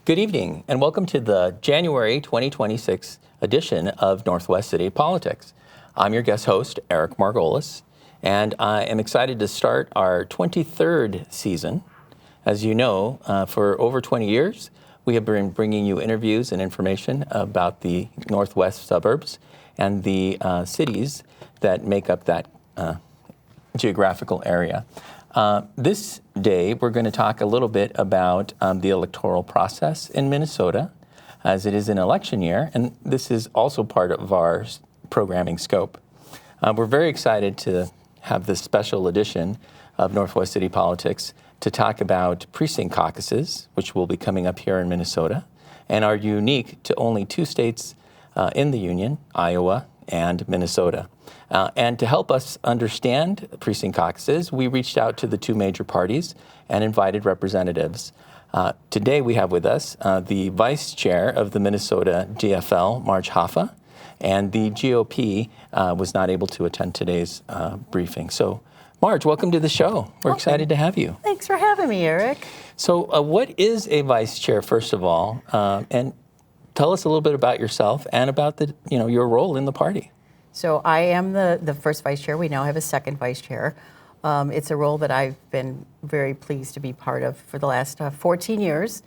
Good evening, and welcome to the January 2026 edition of Northwest City Politics. I'm your guest host, Eric Margolis, and I am excited to start our 23rd season. As you know, for over 20 years, we have been bringing you interviews and information about the Northwest suburbs and the cities that make up that geographical area. This day, we're going to talk a little bit about the electoral process in Minnesota, as it is an election year, and this is also part of our programming scope. We're very excited to have this special edition of Northwest City Politics to talk about precinct caucuses, which will be coming up here in Minnesota, and are unique to only two states in the Union, Iowa and Minnesota. And to help us understand precinct caucuses, we reached out to the two major parties and invited representatives. Today we have with us the Vice Chair of the Minnesota DFL, Marge Hoffa, and the GOP was not able to attend today's briefing. So, Marge, welcome to the show. We're excited to have you. Thanks for having me, Eric. So what is a Vice Chair, first of all? And tell us a little bit about yourself and about your role in the party. So I am the first vice chair. We now have a second vice chair. It's a role that I've been very pleased to be part of for the last 14 years.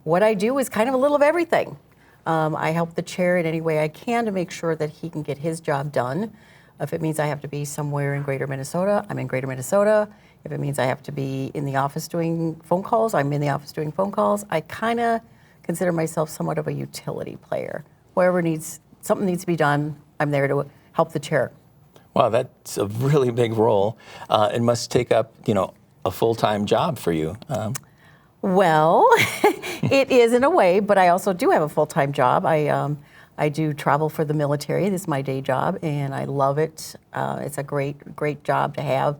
What I do is kind of a little of everything. I help the chair in any way I can to make sure that he can get his job done. If it means I have to be somewhere in Greater Minnesota, I'm in Greater Minnesota. If it means I have to be in the office doing phone calls, I'm in the office doing phone calls. I kind of consider myself somewhat of a utility player. Wherever something needs to be done, I'm there to help the chair. Wow, that's a really big role. It must take up, a full-time job for you. Well, it is in a way, but I also do have a full-time job. I do travel for the military. This is my day job, and I love it. It's a great job to have.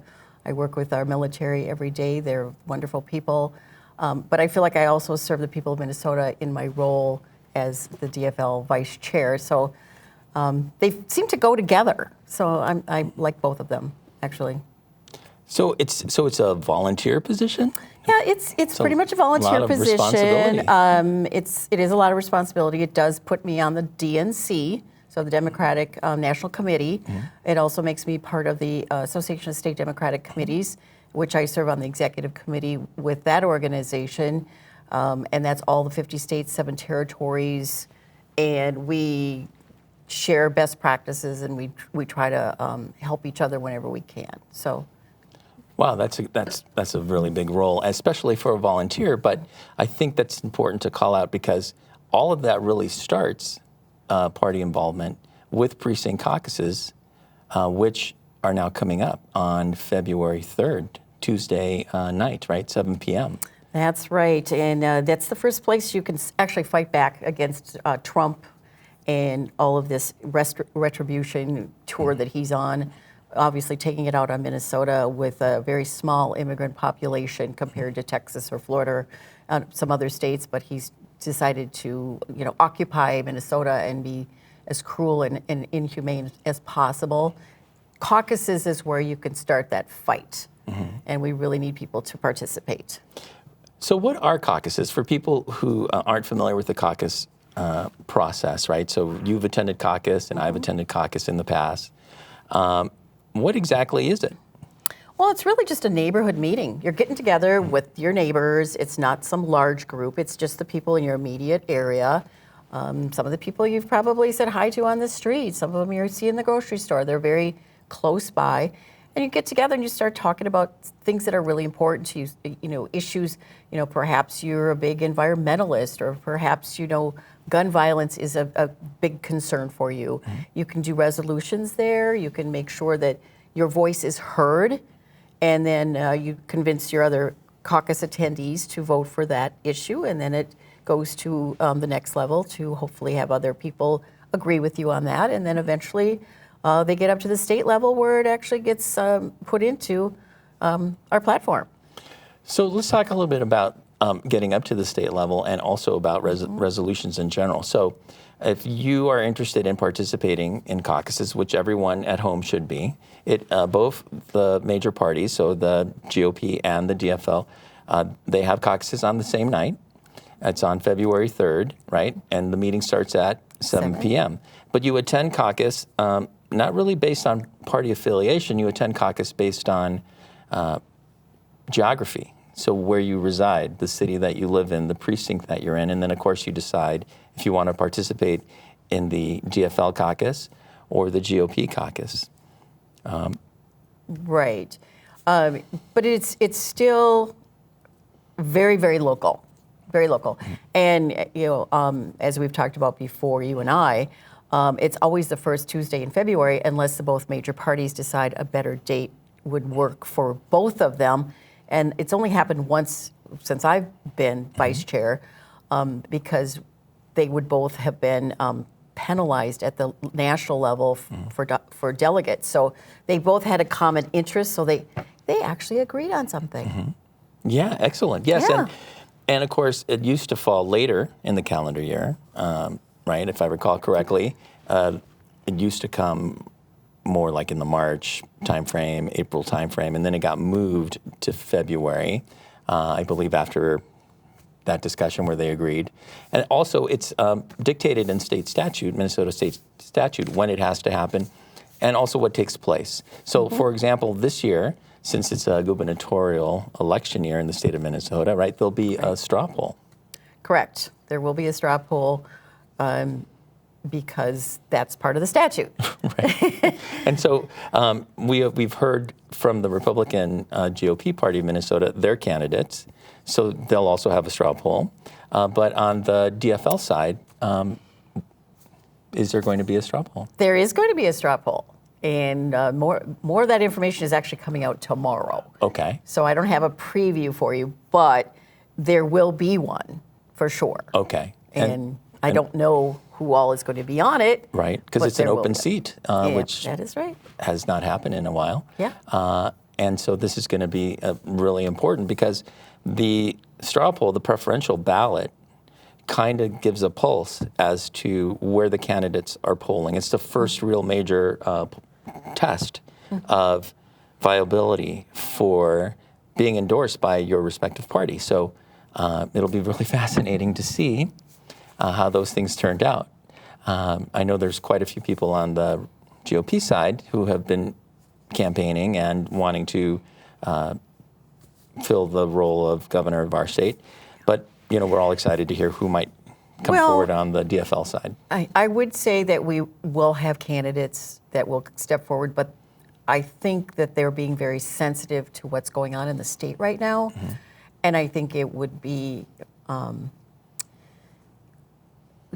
I work with our military every day. They're wonderful people. But I feel like I also serve the people of Minnesota in my role as the DFL vice chair. So they seem to go together. So I like both of them, actually. So it's a volunteer position? Yeah, it's pretty much a volunteer position. It is a lot of responsibility. It does put me on the DNC, so the Democratic National Committee. Mm-hmm. It also makes me part of the Association of State Democratic Committees, which I serve on the executive committee with that organization. And that's all the 50 states, 7 territories, and we share best practices, and we try to help each other whenever we can. So. Wow, that's a really big role, especially for a volunteer. But I think that's important to call out because all of that really starts party involvement with precinct caucuses, which are now coming up on February 3rd, Tuesday night, right, 7 p.m. That's right, and that's the first place you can actually fight back against Trump and all of this retribution tour that he's on. Obviously taking it out on Minnesota with a very small immigrant population compared to Texas or Florida, some other states, but he's decided to, occupy Minnesota and be as cruel and inhumane as possible. Caucuses is where you can start that fight, and we really need people to participate. So what are caucuses? For people who aren't familiar with the caucus process, right? So you've attended caucus, and I've attended caucus in the past. What exactly is it? Well, it's really just a neighborhood meeting. You're getting together with your neighbors. It's not some large group. It's just the people in your immediate area. Some of the people you've probably said hi to on the street. Some of them you see in the grocery store. They're very close by. And you get together and you start talking about things that are really important to you, issues, perhaps you're a big environmentalist, or perhaps, gun violence is a big concern for you. Mm-hmm. You can do resolutions there. You can make sure that your voice is heard, and then you convince your other caucus attendees to vote for that issue, and then it goes to the next level to hopefully have other people agree with you on that, and then eventually they get up to the state level where it actually gets put into our platform. So let's talk a little bit about getting up to the state level and also about resolutions in general. So if you are interested in participating in caucuses, which everyone at home should be, both the major parties, so the GOP and the DFL, they have caucuses on the same night. It's on February 3rd, right? And the meeting starts at 7 p.m. But you attend caucus not really based on party affiliation. You attend caucus based on geography. So where you reside, the city that you live in, the precinct that you're in, and then of course you decide if you want to participate in the DFL caucus or the GOP caucus. Right. But it's still very, very local, very local. And, as we've talked about before, you and I, it's always the first Tuesday in February unless the both major parties decide a better date would work for both of them. And it's only happened once since I've been vice chair, because they would both have been penalized at the national level for delegates. So they both had a common interest, so they actually agreed on something. Yeah, excellent. Yes, Yeah. And of course, it used to fall later in the calendar year, right? If I recall correctly, it used to come more like in the March timeframe, April timeframe, and then it got moved to February, I believe after that discussion where they agreed. And also it's dictated in state statute, Minnesota state statute, when it has to happen and also what takes place. So for example, this year, since it's a gubernatorial election year in the state of Minnesota, right, there'll be a straw poll. Correct. There will be a straw poll because that's part of the statute. Right. And so we've heard from the Republican GOP party of Minnesota, their candidates, so they'll also have a straw poll. But on the DFL side, is there going to be a straw poll? There is going to be a straw poll. And more of that information is actually coming out tomorrow. Okay. So I don't have a preview for you, but there will be one for sure. Okay. And I don't know who all is going to be on it. Right, because it's an open seat, which that is right. has not happened in a while. Yeah. And so this is going to be really important because the straw poll, the preferential ballot, kind of gives a pulse as to where the candidates are polling. It's the first real major test of viability for being endorsed by your respective party. So it'll be really fascinating to see how those things turned out. I know there's quite a few people on the GOP side who have been campaigning and wanting to fill the role of governor of our state. But, we're all excited to hear who might come forward on the DFL side. I would say that we will have candidates that will step forward, but I think that they're being very sensitive to what's going on in the state right now. And I think it would be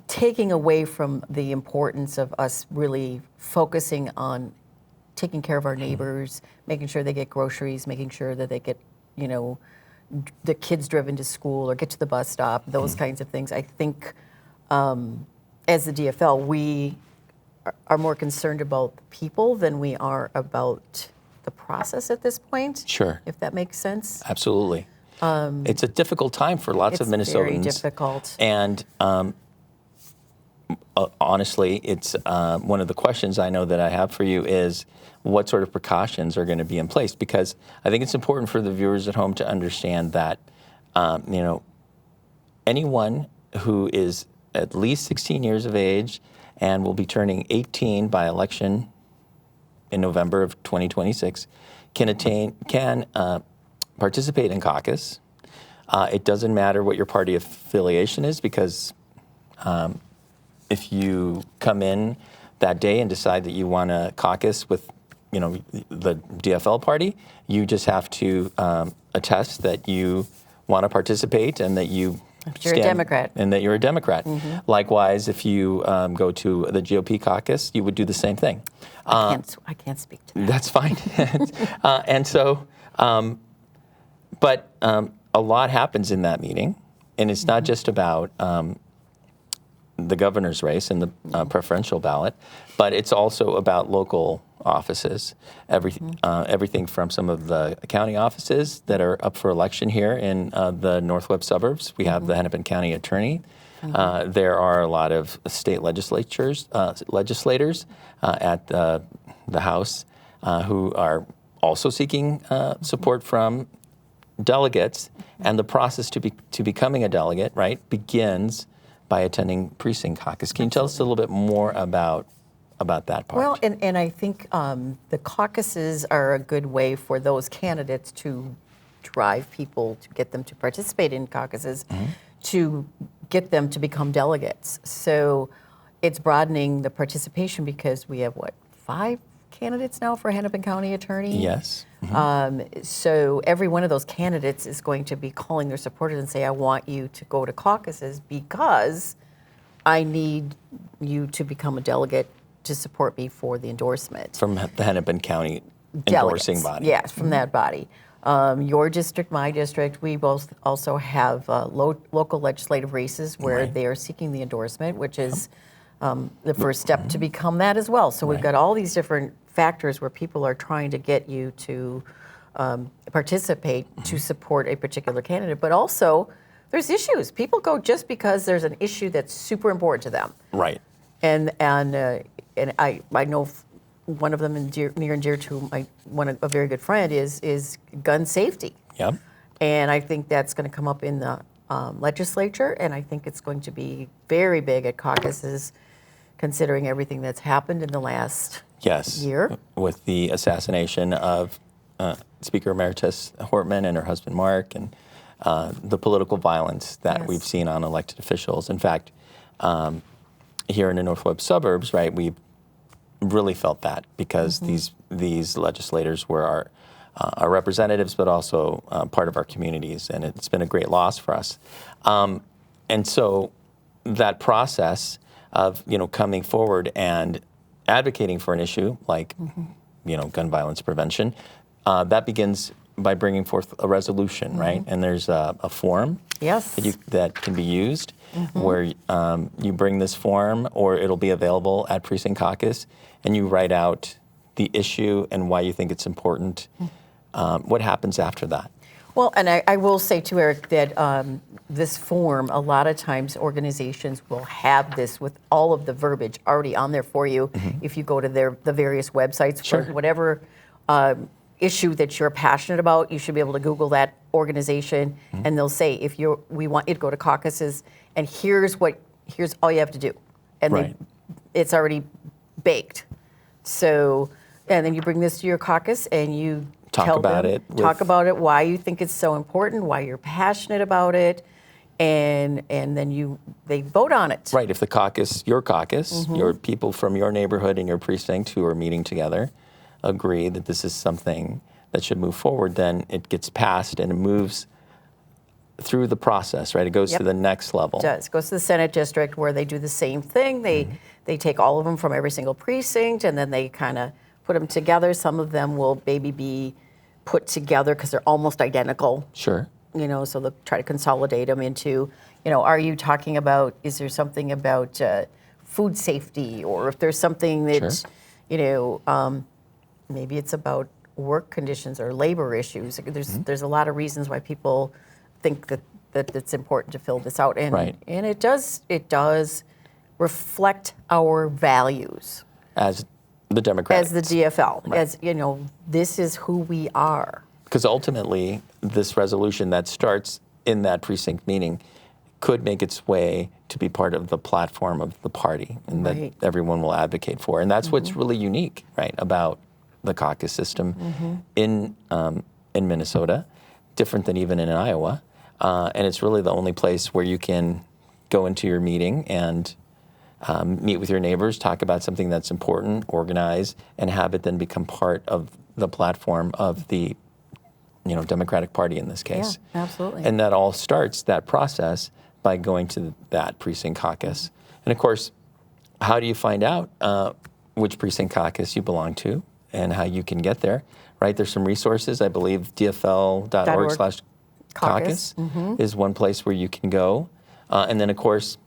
taking away from the importance of us really focusing on taking care of our neighbors, making sure they get groceries, making sure that they get, the kids driven to school or get to the bus stop, those kinds of things. I think as the DFL, we are more concerned about the people than we are about the process at this point. Sure. If that makes sense. Absolutely. It's a difficult time for lots of Minnesotans. It's very difficult. And honestly, it's one of the questions I know that I have for you is what sort of precautions are going to be in place? Because I think it's important for the viewers at home to understand that, anyone who is at least 16 years of age and will be turning 18 by election in November of 2026 can participate in caucus. It doesn't matter what your party affiliation is because if you come in that day and decide that you want to caucus with, the DFL party, you just have to attest that you want to participate and that you You're a Democrat. And that you're a Democrat. Likewise, if you go to the GOP caucus, you would do the same thing. I can't speak to that. That's fine. And so, but a lot happens in that meeting, and it's not just about the governor's race and the preferential ballot, but it's also about local offices, everything from some of the county offices that are up for election here in the Northwest Suburbs. We have the Hennepin County Attorney. There are a lot of state legislators at the House who are also seeking support from delegates, and the process to becoming a delegate, right, begins by attending precinct caucus. Can you tell us a little bit more about that part? Well, and I think the caucuses are a good way for those candidates to drive people, to get them to participate in caucuses, to get them to become delegates. So it's broadening the participation because we have, 5 candidates now for Hennepin County Attorney? Yes. So every one of those candidates is going to be calling their supporters and say, I want you to go to caucuses because I need you to become a delegate to support me for the endorsement. From the Hennepin County Delegates. endorsing body. Yes, from that body. Your district, my district, we both also have local legislative races where they are seeking the endorsement, which is the first step to become that as well. So we've got all these different factors where people are trying to get you to participate to support a particular candidate. But also, there's issues. People go just because there's an issue that's super important to them. Right. And I know one of them near and dear to a very good friend is gun safety. Yep. And I think that's going to come up in the legislature, and I think it's going to be very big at caucuses, considering everything that's happened in the last year. With the assassination of Speaker Emeritus Hortman and her husband Mark, and the political violence that we've seen on elected officials. In fact, here in the Northwest Suburbs, right, we really felt that because these legislators were our representatives, but also part of our communities, and it's been a great loss for us. And so that process of coming forward and advocating for an issue like gun violence prevention, that begins by bringing forth a resolution, right? And there's a form that can be used where you bring this form, or it'll be available at Precinct Caucus, and you write out the issue and why you think it's important. What happens after that? Well, and I will say too, Eric, that this form, a lot of times organizations will have this with all of the verbiage already on there for you. If you go to the various websites for whatever issue that you're passionate about, you should be able to Google that organization, and they'll say, we want you to go to caucuses, and here's all you have to do, and it's already baked. So, and then you bring this to your caucus, and you talk about it, why you think it's so important, why you're passionate about it, and then they vote on it. Right. If the caucus, your people from your neighborhood and your precinct who are meeting together agree that this is something that should move forward, then it gets passed and it moves through the process, right? It goes to the next level. It does. It goes to the Senate district where they do the same thing. They take all of them from every single precinct, and then they kind of put them together. Some of them will maybe be put together because they're almost identical. Sure. So they'll try to consolidate them into, are you talking about, is there something about food safety, or if there's something that, maybe it's about work conditions or labor issues. There's a lot of reasons why people think that it's important to fill this out, and it does reflect our values as the Democrats, as the DFL, as this is who we are. Because ultimately, this resolution that starts in that precinct meeting could make its way to be part of the platform of the party, and that everyone will advocate for. And that's what's really unique, right, about the caucus system in Minnesota, different than even in Iowa. And it's really the only place where you can go into your meeting and meet with your neighbors, talk about something that's important, organize, and have it then become part of the platform of the Democratic Party in this case. Yeah, absolutely. And that all starts, that process, by going to that precinct caucus. And of course, how do you find out which precinct caucus you belong to and how you can get there, right? There's some resources. I believe dfl.org/caucus is one place where you can go. And then, of course,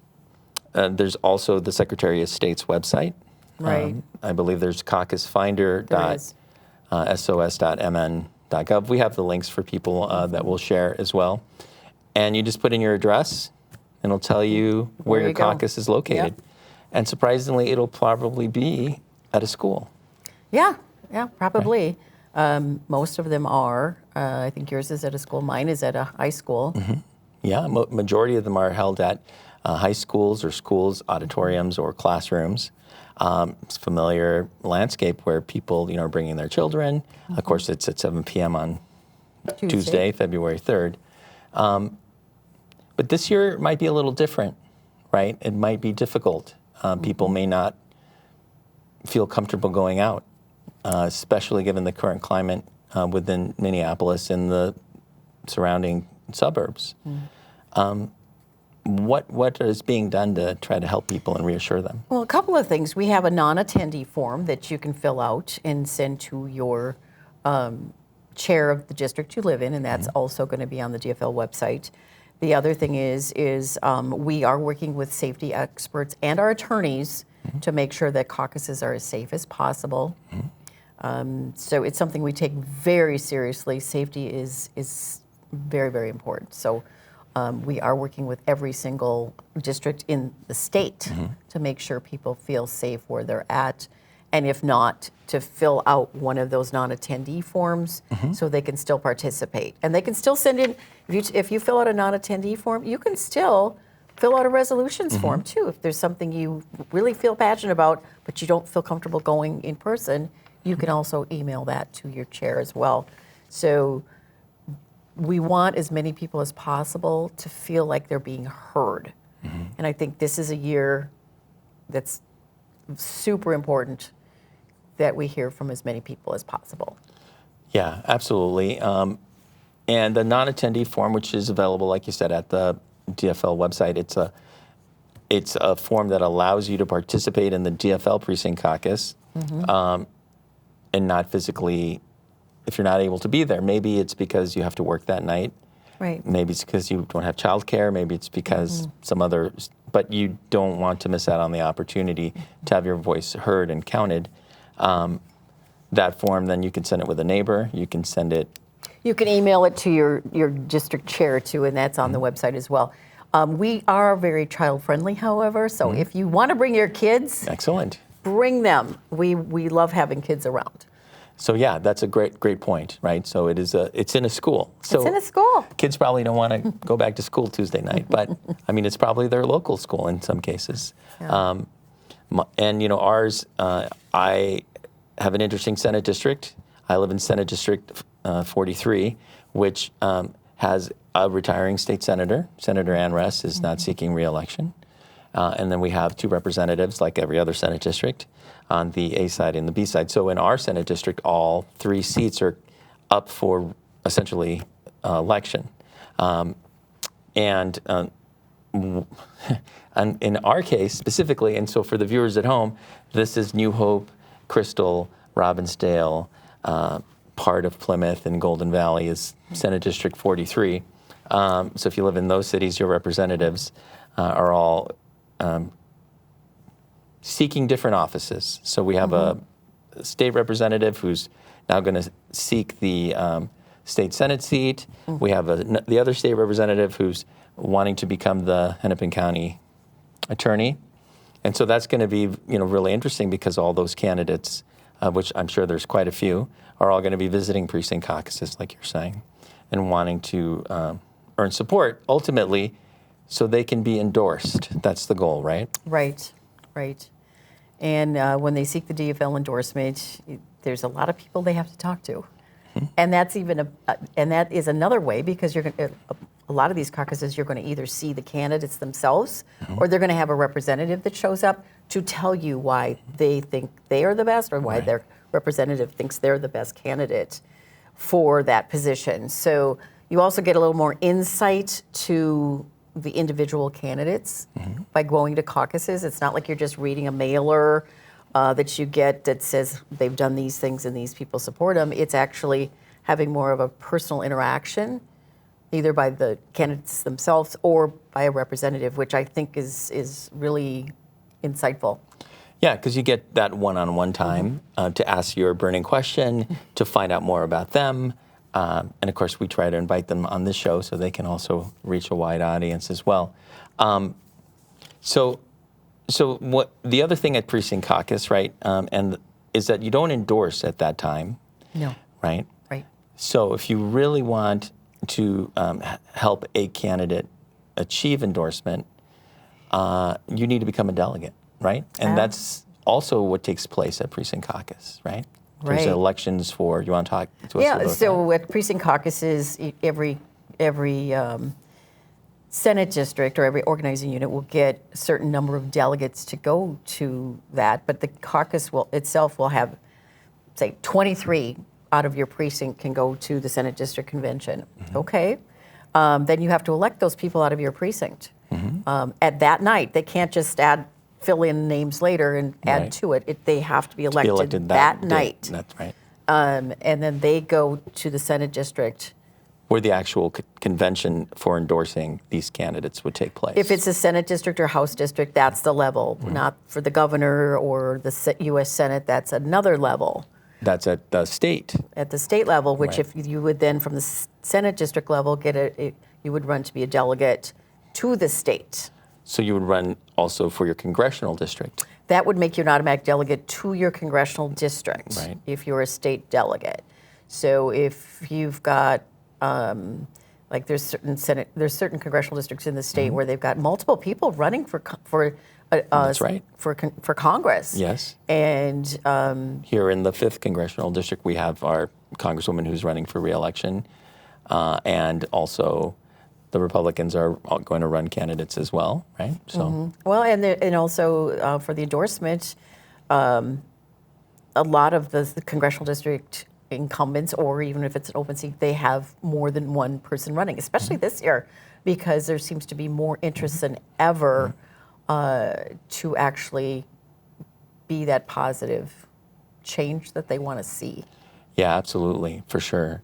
there's also the Secretary of State's website. Right. I believe there's caucusfinder.sos.mn.gov. We have the links for people that we'll share as well. And you just put in your address, and it'll tell you where your caucus is located. Yep. And surprisingly, it'll probably be at a school. Yeah, probably. Right. Most of them are. I think yours is at a school. Mine is at a high school. Yeah, majority of them are held at high schools or schools, auditoriums or classrooms. It's a familiar landscape where people, are bringing their children. Of course, it's at 7 p.m. on Tuesday, February 3rd. But this year might be a little different, right? It might be difficult. People may not feel comfortable going out, especially given the current climate within Minneapolis and the surrounding suburbs. What is being done to try to help people and reassure them? Well, a couple of things. We have a non-attendee form that you can fill out and send to your chair of the district you live in, and that's also going to be on the DFL website. The other thing is we are working with safety experts and our attorneys to make sure that caucuses are as safe as possible. So it's something we take very seriously. Safety is very, very important. So we are working with every single district in the state to make sure people feel safe where they're at. And if not, to fill out one of those non-attendee forms so they can still participate. And they can still send in, if you fill out a non-attendee form, you can still fill out a resolutions form too. If there's something you really feel passionate about, but you don't feel comfortable going in person, you can also email that to your chair as well. So we want as many people as possible to feel like they're being heard. And I think this is a year that's super important that we hear from as many people as possible. Yeah, absolutely. And the non-attendee form, which is available, like you said, at the DFL website, it's a form that allows you to participate in the DFL Precinct Caucus and not physically, if you're not able to be there. Maybe it's because you have to work that night. Right. Maybe it's because you don't have childcare. Maybe it's because some other, but you don't want to miss out on the opportunity to have your voice heard and counted. That form, then you can send it with a neighbor. You can send it. You can email it to your district chair too, and that's on the website as well. We are very child friendly, however, so if you want to bring your kids, excellent, bring them. We love having kids around. So yeah, that's a great point, right? So it's in a school. So it's in a school. Kids probably don't want to go back to school Tuesday night, but I mean, it's probably their local school in some cases. Yeah. And ours, I have an interesting Senate district. I live in Senate District 43, which has a retiring state senator. Senator Ann Ress is not seeking re-election. And then we have two representatives, like every other Senate district, on the A side and the B side. So in our Senate district, all three seats are up for essentially election. And in our case specifically, and so for the viewers at home, this is New Hope, Crystal, Robbinsdale, part of Plymouth and Golden Valley is Senate District 43. So if you live in those cities, your representatives are all seeking different offices. So we have a state representative who's now going to seek the state Senate seat. We have the other state representative who's wanting to become the Hennepin County attorney. And so that's going to be really interesting because all those candidates, which I'm sure there's quite a few, are all going to be visiting precinct caucuses, like you're saying, and wanting to earn support ultimately so they can be endorsed. That's the goal, right? Right. And when they seek the DFL endorsement, there's a lot of people they have to talk to. And that's and that is another way, because you're going a lot of these caucuses, you're going to either see the candidates themselves or they're going to have a representative that shows up to tell you why they think they are the best or why their representative thinks they're the best candidate for that position. So you also get a little more insight to the individual candidates by going to caucuses. It's not like you're just reading a mailer that you get that says they've done these things and these people support them. It's actually having more of a personal interaction, either by the candidates themselves or by a representative, which I think is really insightful. Yeah, because you get that one-on-one time to ask your burning question, to find out more about them. And of course, we try to invite them on this show so they can also reach a wide audience as well. So what the other thing at Precinct Caucus, right, and is that you don't endorse at that time. No. Right? Right. So if you really want to help a candidate achieve endorsement, you need to become a delegate, right? And that's also what takes place at Precinct Caucus, right? There's Right. elections for, you want to talk to us Yeah, about so at precinct caucuses, every Senate district or every organizing unit will get a certain number of delegates to go to that, but the caucus itself will have, say, 23 out of your precinct can go to the Senate district convention. Okay, then you have to elect those people out of your precinct at that night. They can't just fill in names later and add Right. to it. They have to be To be elected, elected that day. night. That's right. And then they go to the Senate district. Where the actual convention for endorsing these candidates would take place. If it's a Senate district or House district, that's the level. Not for the governor or the U.S. Senate, that's another level. That's at the state. At the state level, which Right. if you would then from the Senate district level you would run to be a delegate to the state. So you would run also for your congressional district. That would make you an automatic delegate to your congressional district Right. if you're a state delegate. So if you've got like there's certain congressional districts in the state where they've got multiple people running for That's right. for Congress. Yes. And Here in the 5th congressional district, we have our congresswoman who's running for re-election, and also the Republicans are going to run candidates as well, right? So well, and also for the endorsement, a lot of the congressional district incumbents, or even if it's an open seat, they have more than one person running, especially this year, because there seems to be more interest than ever to actually be that positive change that they want to see. yeah, absolutely, for sure.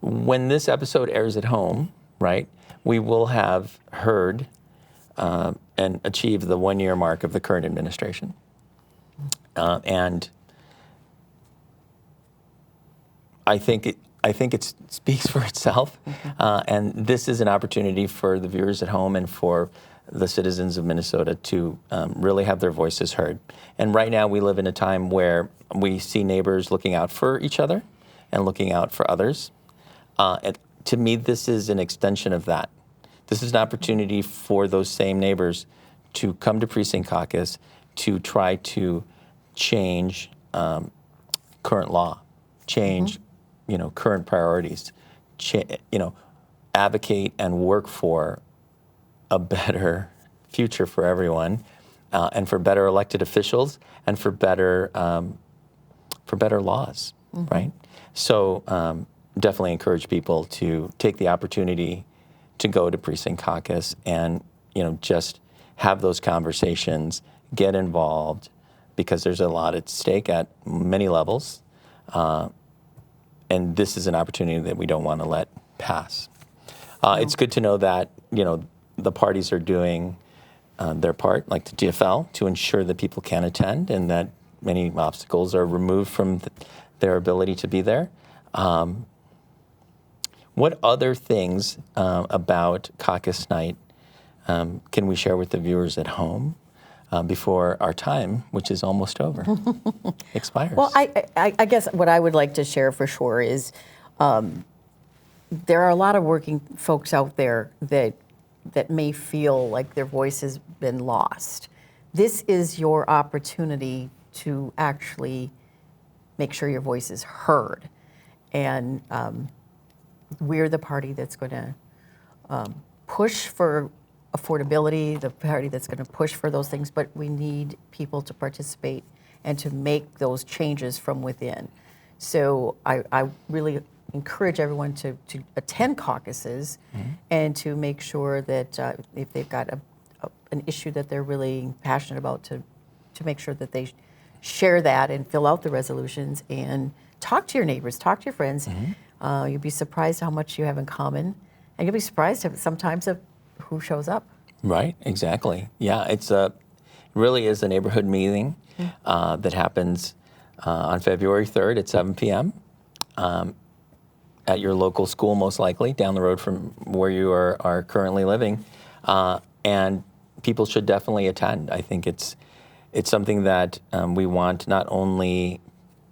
When this episode airs at home, right, we will have heard and achieved the 1-year mark of the current administration. And I think it speaks for itself. And this is an opportunity for the viewers at home and for the citizens of Minnesota to really have their voices heard. And right now we live in a time where we see neighbors looking out for each other and looking out for others. And to me, this is an extension of that. This is an opportunity for those same neighbors to come to Precinct Caucus to try to change current law, change current priorities, advocate and work for a better future for everyone, and for better elected officials, and for better laws, right? So definitely encourage people to take the opportunity to go to Precinct Caucus and just have those conversations, get involved, because there's a lot at stake at many levels, and this is an opportunity that we don't want to let pass. It's good to know that the parties are doing their part, like the GFL, to ensure that people can attend and that many obstacles are removed from their ability to be there. What other things about caucus night can we share with the viewers at home before our time, which is almost over, expires? Well, I guess what I would like to share for sure is there are a lot of working folks out there that may feel like their voice has been lost. This is your opportunity to actually make sure your voice is heard. And we're the party that's going to push for affordability, the party that's going to push for those things, but we need people to participate and to make those changes from within. So I really encourage everyone to attend caucuses and to make sure that if they've got an issue that they're really passionate about, to make sure that they share that and fill out the resolutions and talk to your neighbors, talk to your friends. You'll be surprised how much you have in common, and you'll be surprised sometimes of who shows up. Right, exactly. Yeah, it really is a neighborhood meeting that happens on February 3rd at 7 p.m. At your local school, most likely, down the road from where you are currently living. And people should definitely attend. I think it's something that we want not only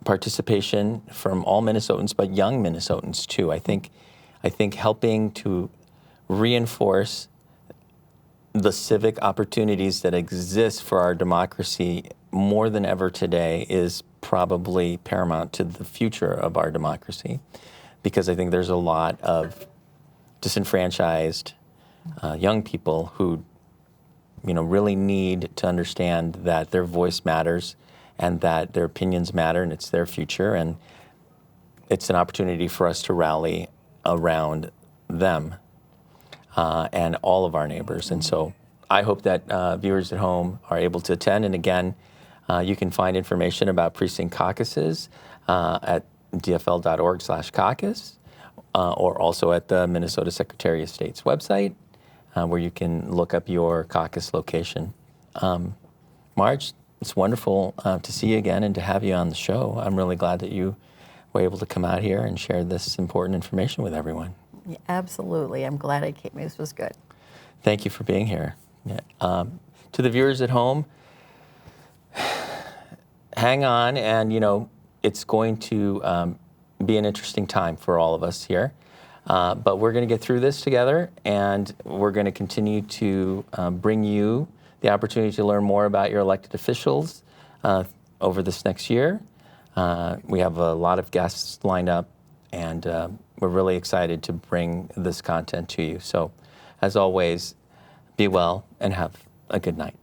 participation from all Minnesotans, but young Minnesotans too. I think helping to reinforce the civic opportunities that exist for our democracy more than ever today is probably paramount to the future of our democracy, because I think there's a lot of disenfranchised young people who, really need to understand that their voice matters and that their opinions matter, and it's their future, and it's an opportunity for us to rally around them and all of our neighbors. And so I hope that viewers at home are able to attend. And again, you can find information about precinct caucuses at dfl.org/caucus or also at the Minnesota Secretary of State's website, where you can look up your caucus location. Marge, it's wonderful to see you again and to have you on the show. I'm really glad that you were able to come out here and share this important information with everyone. Yeah, absolutely. I'm glad I came. This was good. Thank you for being here. Yeah. To the viewers at home, hang on, and it's going to be an interesting time for all of us here. But we're going to get through this together, and we're going to continue to bring you the opportunity to learn more about your elected officials over this next year. We have a lot of guests lined up, and we're really excited to bring this content to you. So, as always, be well and have a good night.